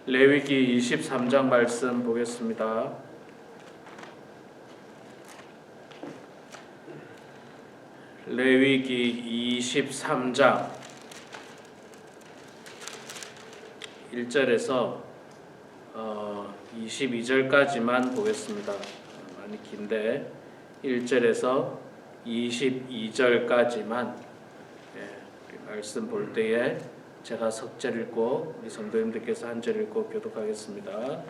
레위기 23장 말씀 보겠습니다. 레위기 23장 1절에서 22절까지만 보겠습니다. 많이 긴데 1절에서 22절까지만 말씀 볼 때에 제가 석절 읽고 우리 성도님들께서 한 절 읽고 교독하겠습니다.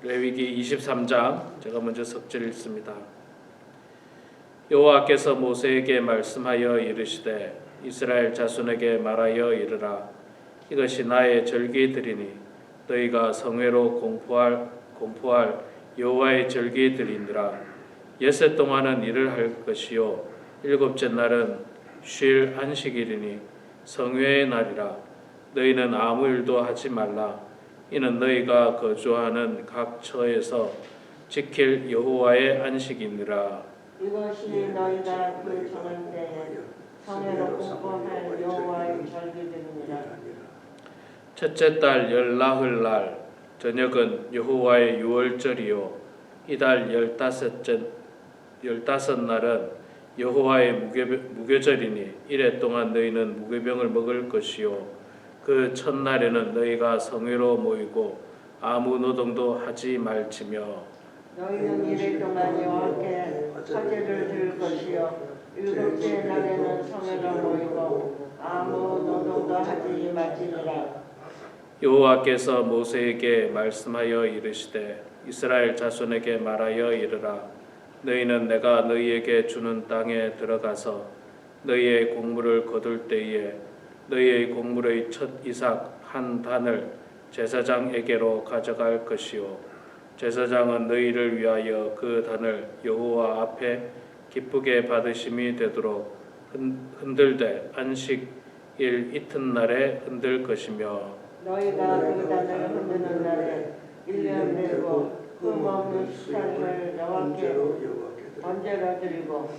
레위기 23장 제가 먼저 석절 읽습니다. 여호와께서 모세에게 말씀하여 이르시되 이스라엘 자손에게 말하여 이르라. 이것이 나의 절기들이니 너희가 성회로 공포할 여호와의 절기들이니라. 엿새 동안은 일을 할 것이요 일곱째 날은 쉴 안식일이니 성회의 날이라. 너희는 아무 일도 하지 말라. 이는 너희가 거주하는 각 처에서 지킬 여호와의 안식이니라. 이것이 너희가 그 정할 때에 성회로 공포할 여호와의 절기들이니라. 첫째 달 열나흘 날 저녁은 여호와의 유월절이요 이달 15날은 여호와의 무교절이니 이래 동안 너희는 무교병을 먹을 것이요 그 첫날에는 너희가 성회로 모이고 아무 노동도 하지 말지며 너희는 이래 동안 여호와께 화제를 드릴 것이요 일곱째 날에는 성회로 모이고 아무 노동도 하지 말지니라. 여호와께서 모세에게 말씀하여 이르시되 이스라엘 자손에게 말하여 이르라. 너희는 내가 너희에게 주는 땅에 들어가서 너희의 곡물을 거둘 때에 너희의 곡물의 첫 이삭 한 단을 제사장에게로 가져갈 것이요 제사장은 너희를 위하여 그 단을 여호와 앞에 기쁘게 받으심이 되도록 흔들되 안식일 이튿날에 흔들 것이며 너희가 그 단을 흔드는 날에 1년 내고 흠없는 수산을 여호와께 번제로 드리고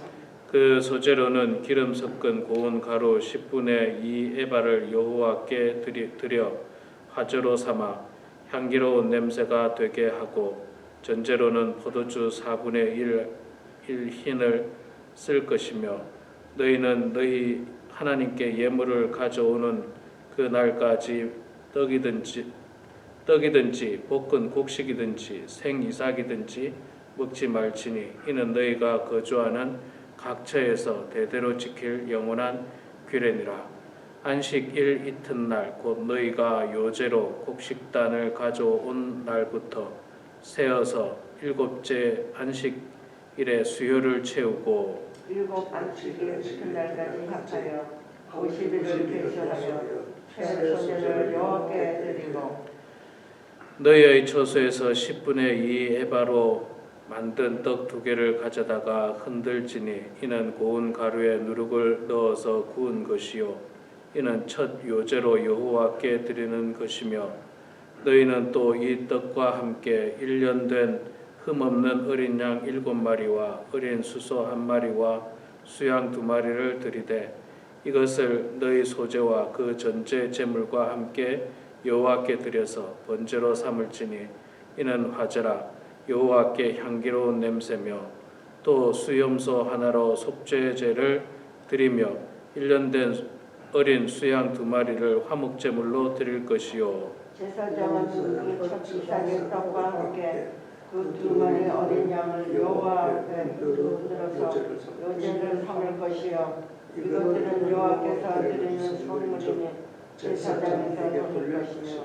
그 소제로는 기름 섞은 고운 가루 10분의 2 에바를 여호와께 드려 화제로 삼아 향기로운 냄새가 되게 하고 전제로는 포도주 4분의 1 흰을 쓸 것이며 너희는 너희 하나님께 예물을 가져오는 그 날까지 떡이든지 볶은 곡식이든지 생이삭이든지 먹지 말지니 이는 너희가 거주하는 각 처에서 대대로 지킬 영원한 규례니라. 안식일 이튿날 곧 너희가 요제로 곡식단을 가져온 날부터 세어서 일곱째 안식일에 수요를 채우고 일곱 안식일 이튿날까지 합하여 50일을 계수하여 최소년을 여호와께 드리고 너희의 처소에서 10분의 2 에바로 만든 떡 2개를 가져다가 흔들지니 이는 고운 가루에 누룩을 넣어서 구운 것이요 이는 첫 요제로 여호와께 드리는 것이며 너희는 또 이 떡과 함께 1년 된 흠없는 어린 양 7마리와 어린 수소 1마리와 수양 2마리를 드리되 이것을 너희 소제와 그 전제 제물과 함께 여호와께 드려서 번제로 삼을지니 이는 화제라. 여호와께 향기로운 냄새며 또 수염소 하나로 속죄제를 드리며 1년 된 어린 수양 2마리를 화목제물로 드릴 것이요 제사장은 그 첫 이삭의 떡과 함께 그 2마리 어린 양을 여호와 앞에 들어서 요제를 삼을 것이요 이것들은 여호와께서 드리는 선물이니 제사장에서 드릴 것이며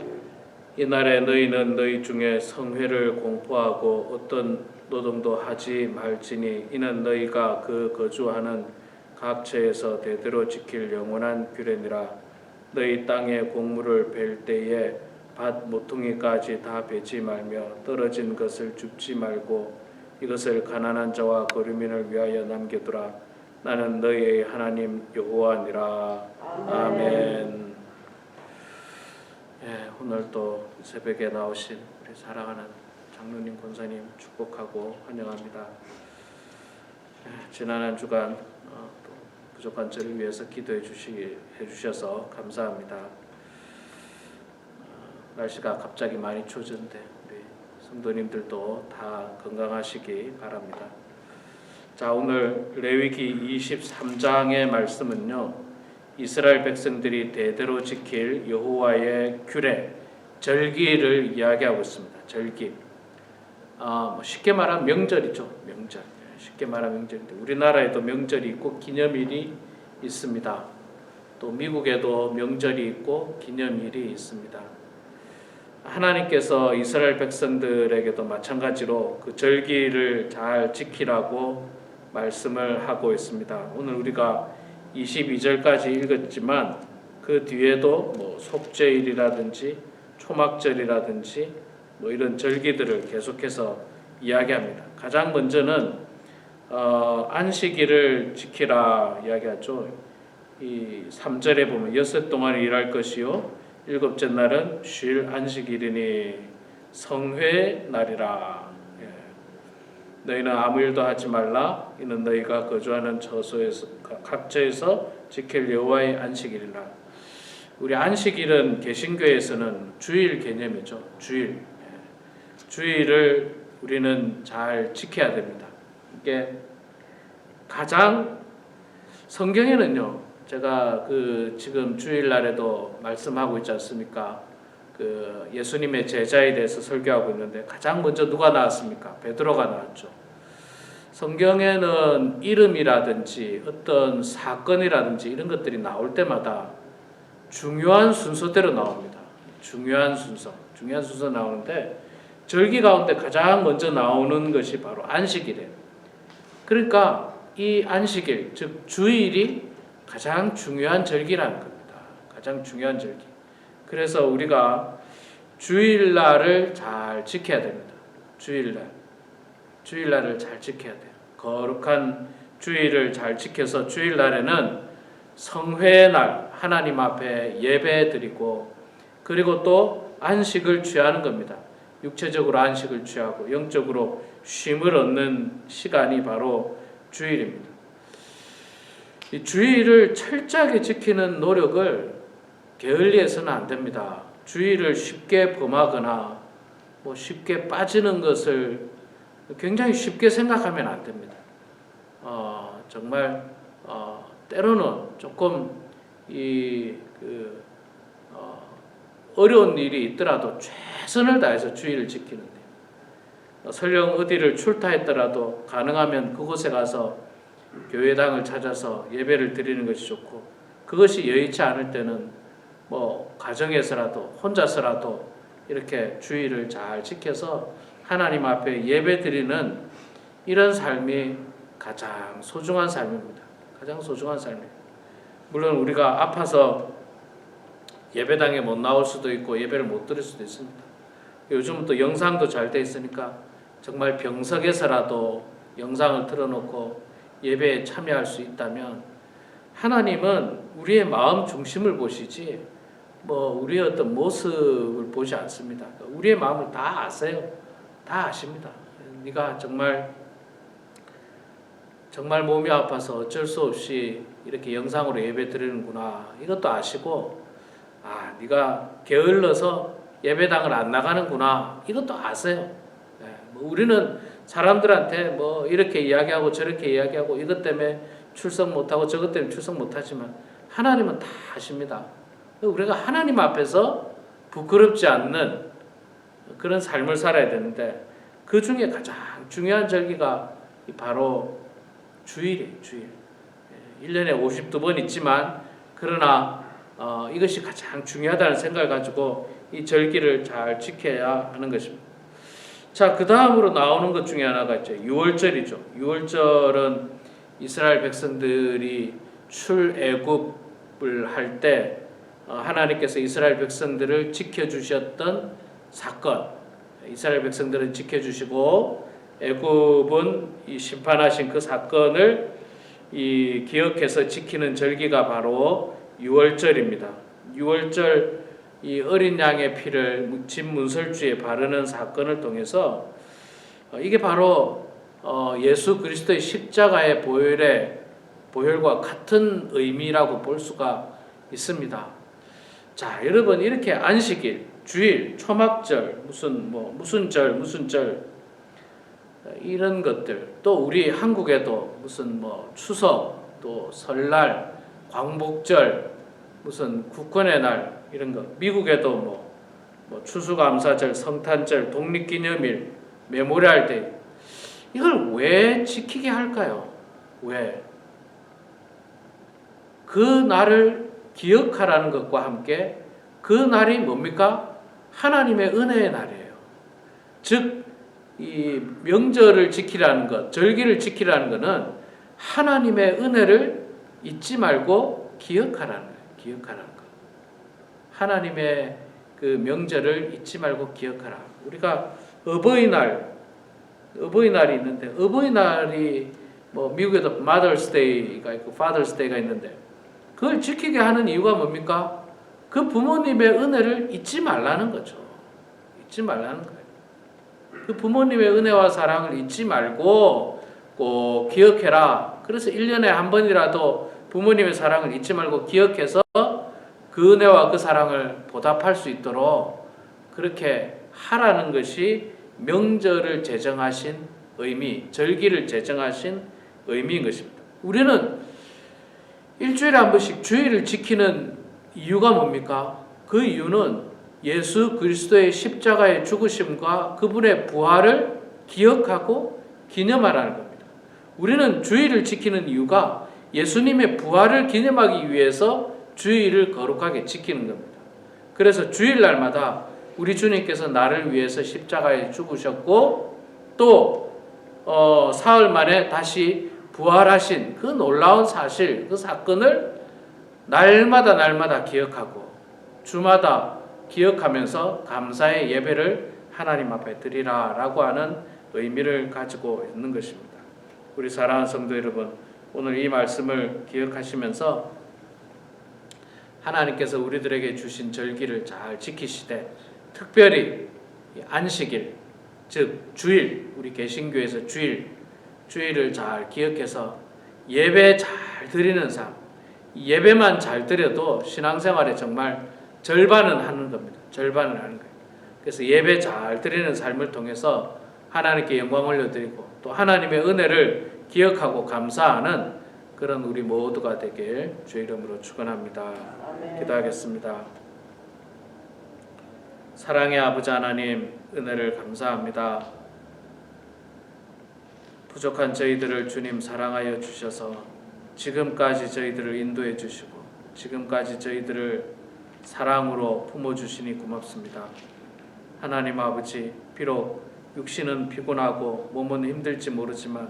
이날에 너희는 너희 중에 성회를 공포하고 어떤 노동도 하지 말지니 이는 너희가 그 거주하는 각 처에서 대대로 지킬 영원한 규례니라. 너희 땅에 곡물을 벨 때에 밭 모퉁이까지 다 베지 말며 떨어진 것을 줍지 말고 이것을 가난한 자와 거류민을 위하여 남겨두라. 나는 너희의 하나님 여호와니라. 아멘. 오늘 또 새벽에 나오신 우리 사랑하는 장로님, 권사님 축복하고 환영합니다. 지난 한 주간 또 부족한 저를 위해서 기도해 주셔서 감사합니다. 날씨가 갑자기 많이 추워졌는데 우리 성도님들도 다 건강하시기 바랍니다. 자, 오늘 레위기 23장의 말씀은요, 이스라엘 백성들이 대대로 지킬 여호와의 규례, 절기를 이야기하고 있습니다. 절기. 쉽게 말하면 명절이죠. 명절. 쉽게 말하면 명절인데 우리나라에도 명절이 있고 기념일이 있습니다. 또 미국에도 명절이 있고 기념일이 있습니다. 하나님께서 이스라엘 백성들에게도 마찬가지로 그 절기를 잘 지키라고 말씀을 하고 있습니다. 오늘 우리가 22절까지 읽었지만 그 뒤에도 뭐 속죄일이라든지 초막절이라든지 뭐 이런 절기들을 계속해서 이야기합니다. 가장 먼저는 안식일을 지키라 이야기하죠. 이 3절에 보면 여섯 동안 일할 것이요 일곱째 날은 쉴 안식일이니 성회 날이라. 너희는 아무 일도 하지 말라. 이는 너희가 거주하는 처소에서 각처에서 지킬 여호와의 안식일이라. 우리 안식일은 개신교에서는 주일 개념이죠. 주일을 우리는 잘 지켜야 됩니다. 이게 가장 성경에는요, 제가 지금 주일날에도 말씀하고 있지 않습니까? 예수님의 제자에 대해서 설교하고 있는데 가장 먼저 누가 나왔습니까? 베드로가 나왔죠. 성경에는 이름이라든지 어떤 사건이라든지 이런 것들이 나올 때마다 중요한 순서대로 나옵니다. 중요한 순서 나오는데 절기 가운데 가장 먼저 나오는 것이 바로 안식일이에요. 그러니까 이 안식일, 즉 주일이 가장 중요한 절기라는 겁니다. 가장 중요한 절기. 그래서 우리가 주일날을 잘 지켜야 됩니다. 주일날을 잘 지켜야 돼요. 거룩한 주일을 잘 지켜서 주일날에는 성회날 하나님 앞에 예배드리고 그리고 또 안식을 취하는 겁니다. 육체적으로 안식을 취하고 영적으로 쉼을 얻는 시간이 바로 주일입니다. 이 주일을 철저하게 지키는 노력을 게을리해서는 안 됩니다. 주일을 쉽게 범하거나 뭐 쉽게 빠지는 것을 굉장히 쉽게 생각하면 안 됩니다. 정말 때로는 조금 어려운 일이 있더라도 최선을 다해서 주일을 지키는데 설령 어디를 출타했더라도 가능하면 그곳에 가서 교회당을 찾아서 예배를 드리는 것이 좋고 그것이 여의치 않을 때는 뭐 가정에서라도 혼자서라도 이렇게 주일을 잘 지켜서 하나님 앞에 예배 드리는 이런 삶이 가장 소중한 삶입니다. 가장 소중한 삶이에요. 물론 우리가 아파서 예배당에 못 나올 수도 있고 예배를 못 드릴 수도 있습니다. 요즘은 또 영상도 잘 돼 있으니까 정말 병석에서라도 영상을 틀어놓고 예배에 참여할 수 있다면 하나님은 우리의 마음 중심을 보시지 뭐 우리의 어떤 모습을 보지 않습니다. 우리의 마음을 다 아세요. 다 아십니다. 네가 정말 몸이 아파서 어쩔 수 없이 이렇게 영상으로 예배 드리는구나. 이것도 아시고 네가 게을러서 예배당을 안 나가는구나. 이것도 아세요. 우리는 사람들한테 뭐 이렇게 이야기하고 저렇게 이야기하고 이것 때문에 출석 못하고 저것 때문에 출석 못하지만 하나님은 다 아십니다. 우리가 하나님 앞에서 부끄럽지 않는 그런 삶을 살아야 되는데 그 중에 가장 중요한 절기가 바로 주일이에요. 주일. 1년에 52번 있지만 그러나 이것이 가장 중요하다는 생각을 가지고 이 절기를 잘 지켜야 하는 것입니다. 자, 그 다음으로 나오는 것 중에 하나가 있죠. 유월절이죠. 유월절은 이스라엘 백성들이 출애굽을 할 때 하나님께서 이스라엘 백성들을 지켜주셨던 사건. 이스라엘 백성들은 지켜주시고 애굽은 이 심판하신 그 사건을 기억해서 지키는 절기가 바로 유월절입니다. 유월절 이 어린 양의 피를 집 문설주에 바르는 사건을 통해서 이게 바로 예수 그리스도의 십자가의 보혈과 같은 의미라고 볼 수가 있습니다. 자, 여러분 이렇게 안식일 주일, 초막절, 무슨 절 이런 것들, 또 우리 한국에도 무슨 추석, 또 설날, 광복절, 무슨 국권의 날 이런 거, 미국에도 추수감사절, 성탄절, 독립기념일, 메모리얼 데이, 이걸 왜 지키게 할까요? 왜? 그 날을 기억하라는 것과 함께 그 날이 뭡니까? 하나님의 은혜의 날이에요. 즉, 이 명절을 지키라는 것, 절기를 지키라는 것은 하나님의 은혜를 잊지 말고 기억하라는 거예요. 기억하라는 것. 하나님의 그 명절을 잊지 말고 기억하라. 우리가 어버이날이 있는데, 어버이날이 미국에도 Mother's Day가 있고 Father's Day가 있는데, 그걸 지키게 하는 이유가 뭡니까? 그 부모님의 은혜를 잊지 말라는 거죠. 잊지 말라는 거예요. 그 부모님의 은혜와 사랑을 잊지 말고 꼭 기억해라. 그래서 1년에 한 번이라도 부모님의 사랑을 잊지 말고 기억해서 그 은혜와 그 사랑을 보답할 수 있도록 그렇게 하라는 것이 명절을 제정하신 의미, 절기를 제정하신 의미인 것입니다. 우리는 일주일에 한 번씩 주일을 지키는 이유가 뭡니까? 그 이유는 예수 그리스도의 십자가의 죽으심과 그분의 부활을 기억하고 기념하라는 겁니다. 우리는 주일을 지키는 이유가 예수님의 부활을 기념하기 위해서 주일을 거룩하게 지키는 겁니다. 그래서 주일날마다 우리 주님께서 나를 위해서 십자가에 죽으셨고 또 사흘 만에 다시 부활하신 그 놀라운 사실, 그 사건을 날마다 기억하고 주마다 기억하면서 감사의 예배를 하나님 앞에 드리라라고 하는 의미를 가지고 있는 것입니다. 우리 사랑하는 성도 여러분, 오늘 이 말씀을 기억하시면서 하나님께서 우리들에게 주신 절기를 잘 지키시되 특별히 안식일, 즉 주일, 우리 개신교에서 주일을 잘 기억해서 예배 잘 드리는 삶, 예배만 잘 드려도 신앙생활에 정말 절반은 하는 겁니다. 절반을 하는 거예요. 그래서 예배 잘 드리는 삶을 통해서 하나님께 영광 올려드리고 또 하나님의 은혜를 기억하고 감사하는 그런 우리 모두가 되길 주의 이름으로 축원합니다. 기도하겠습니다. 사랑의 아버지 하나님, 은혜를 감사합니다. 부족한 저희들을 주님 사랑하여 주셔서 지금까지 저희들을 인도해 주시고 지금까지 저희들을 사랑으로 품어주시니 고맙습니다. 하나님 아버지, 비록 육신은 피곤하고 몸은 힘들지 모르지만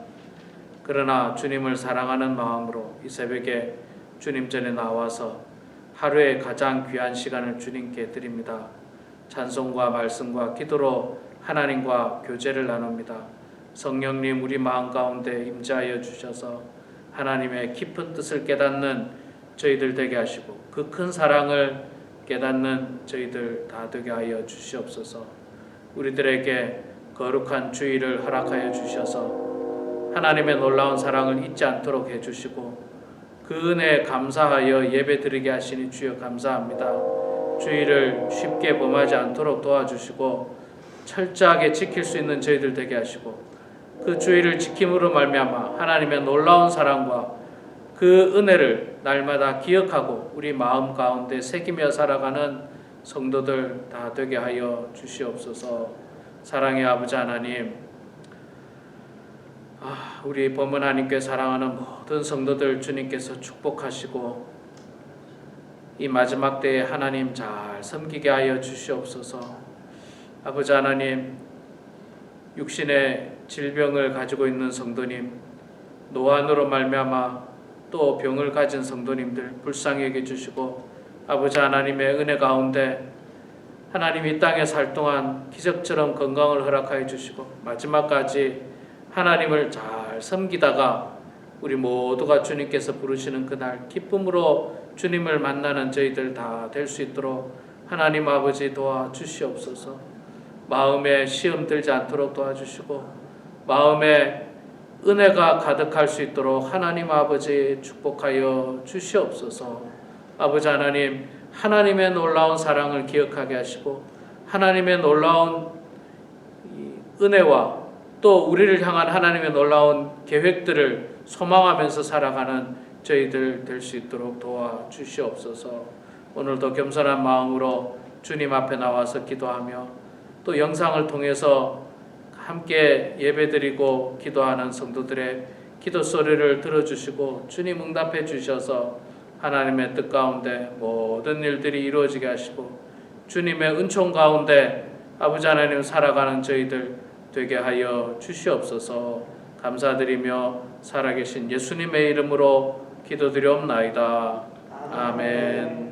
그러나 주님을 사랑하는 마음으로 이 새벽에 주님 전에 나와서 하루의 가장 귀한 시간을 주님께 드립니다. 찬송과 말씀과 기도로 하나님과 교제를 나눕니다. 성령님, 우리 마음 가운데 임재하여 주셔서 하나님의 깊은 뜻을 깨닫는 저희들 되게 하시고 그 큰 사랑을 깨닫는 저희들 다 되게 하여 주시옵소서. 우리들에게 거룩한 주일을 허락하여 주셔서 하나님의 놀라운 사랑을 잊지 않도록 해주시고 그 은혜에 감사하여 예배드리게 하시니 주여 감사합니다. 주일을 쉽게 범하지 않도록 도와주시고 철저하게 지킬 수 있는 저희들 되게 하시고 그 주일을 지킴으로 말미암아 하나님의 놀라운 사랑과 그 은혜를 날마다 기억하고 우리 마음 가운데 새기며 살아가는 성도들 다 되게 하여 주시옵소서. 사랑의 아버지 하나님, 우리 범은 하나님께 사랑하는 모든 성도들 주님께서 축복하시고 이 마지막 때에 하나님 잘 섬기게 하여 주시옵소서. 아버지 하나님, 육신의 질병을 가지고 있는 성도님, 노안으로 말미암아 또 병을 가진 성도님들 불쌍히 여겨주시고 아버지 하나님의 은혜 가운데 하나님 이 땅에 살 동안 기적처럼 건강을 허락하여 주시고 마지막까지 하나님을 잘 섬기다가 우리 모두가 주님께서 부르시는 그날 기쁨으로 주님을 만나는 저희들 다 될 수 있도록 하나님 아버지 도와주시옵소서. 마음에 시험 들지 않도록 도와주시고 마음에 은혜가 가득할 수 있도록 하나님 아버지 축복하여 주시옵소서. 아버지 하나님, 하나님의 놀라운 사랑을 기억하게 하시고 하나님의 놀라운 이 은혜와 또 우리를 향한 하나님의 놀라운 계획들을 소망하면서 살아가는 저희들 될 수 있도록 도와주시옵소서. 오늘도 겸손한 마음으로 주님 앞에 나와서 기도하며 또 영상을 통해서 함께 예배드리고 기도하는 성도들의 기도 소리를 들어주시고 주님 응답해 주셔서 하나님의 뜻 가운데 모든 일들이 이루어지게 하시고 주님의 은총 가운데 아버지 하나님 살아가는 저희들 되게 하여 주시옵소서. 감사드리며 살아계신 예수님의 이름으로 기도드리옵나이다. 아멘.